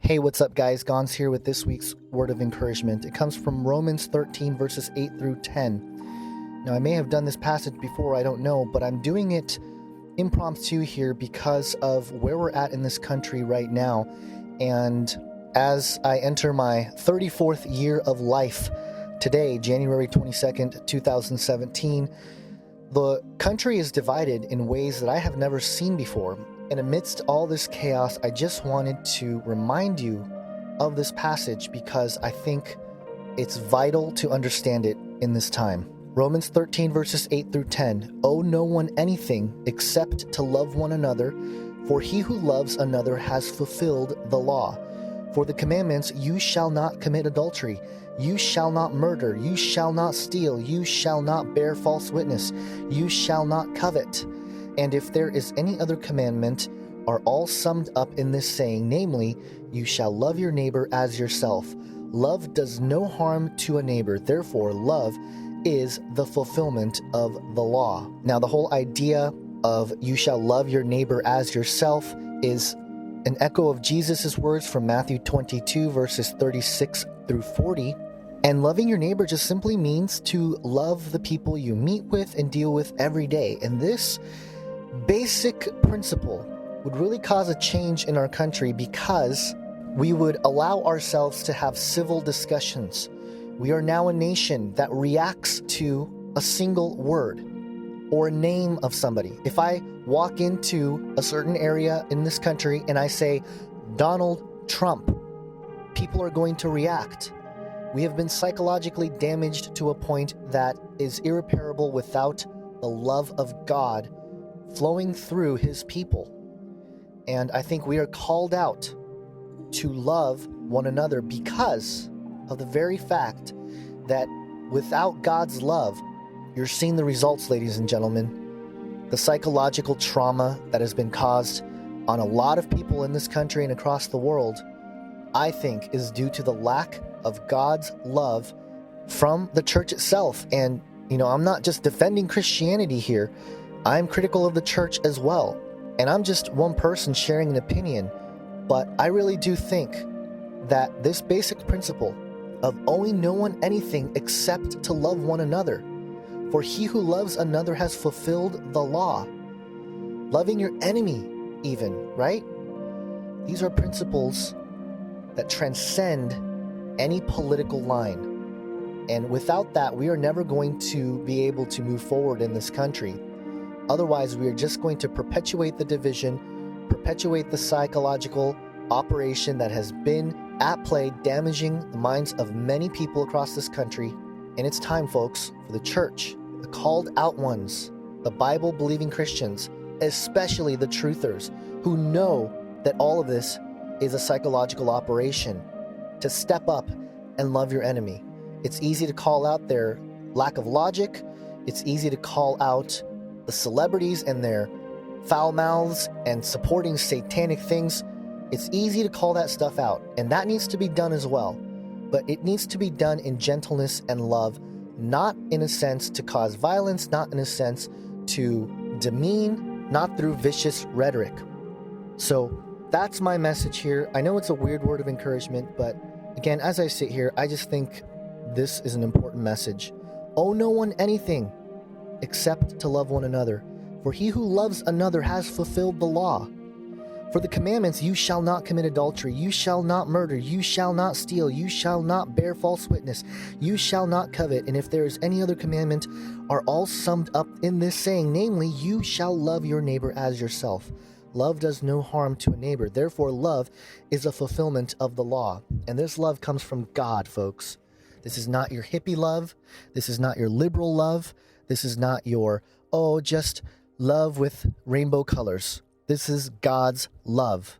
Hey, what's up, guys? Gons here with this week's word of encouragement. It comes from Romans 13, verses 8 through 10. Now, I may have done this passage before, I don't know, but I'm doing it impromptu here because of where we're at in this country right now. And as I enter my 34th year of life today, January 22nd, 2017, the country is divided in ways that I have never seen before. And amidst all this chaos, I just wanted to remind you of this passage because I think it's vital to understand it in this time. Romans 13, verses 8 through 10. Owe no one anything except to love one another, for he who loves another has fulfilled the law. For the commandments, you shall not commit adultery, you shall not murder, you shall not steal, you shall not bear false witness, you shall not covet. And if there is any other commandment, are all summed up in this saying, namely, you shall love your neighbor as yourself. Love does no harm to a neighbor, therefore love is the fulfillment of the law. Now, the whole idea of you shall love your neighbor as yourself is an echo of Jesus' words from Matthew 22, verses 36 through 40. And loving your neighbor just simply means to love the people you meet with and deal with every day. And this basic principle would really cause a change in our country because we would allow ourselves to have civil discussions. We are now a nation that reacts to a single word or a name of somebody. If I walk into a certain area in this country and I say Donald Trump, people are going to react. We have been psychologically damaged to a point that is irreparable without the love of God flowing through his people. And I think we are called out to love one another because of the very fact that without God's love, you're seeing the results, ladies and gentlemen. The psychological trauma that has been caused on a lot of people in this country and across the world, I think is due to the lack of God's love from the church itself. And, I'm not just defending Christianity here. I'm critical of the church as well, and I'm just one person sharing an opinion, but I really do think that this basic principle of owing no one anything except to love one another, for he who loves another has fulfilled the law. Loving your enemy even, right? These are principles that transcend any political line, and without that, we are never going to be able to move forward in this country. Otherwise, we are just going to perpetuate the division, perpetuate the psychological operation that has been at play, damaging the minds of many people across this country. And it's time, folks, for the church, the called out ones, the Bible-believing Christians, especially the truthers, who know that all of this is a psychological operation, to step up and love your enemy. It's easy to call out their lack of logic. It's easy to call out the celebrities and their foul mouths and supporting satanic things. It's easy to call that stuff out, and that needs to be done as well. But it needs to be done in gentleness and love, not in a sense to cause violence, not in a sense to demean, not through vicious rhetoric. So that's my message here. I know it's a weird word of encouragement, but again, as I sit here, I just think this is an important message. Owe no one anything except to love one another. For he who loves another has fulfilled the law. For the commandments, you shall not commit adultery, you shall not murder, you shall not steal, you shall not bear false witness, you shall not covet, and if there is any other commandment, are all summed up in this saying, namely, you shall love your neighbor as yourself. Love does no harm to a neighbor, therefore love is a fulfillment of the law. And this love comes from God, folks. This is not your hippie love, this is not your liberal love, this is not your, just love with rainbow colors. This is God's love.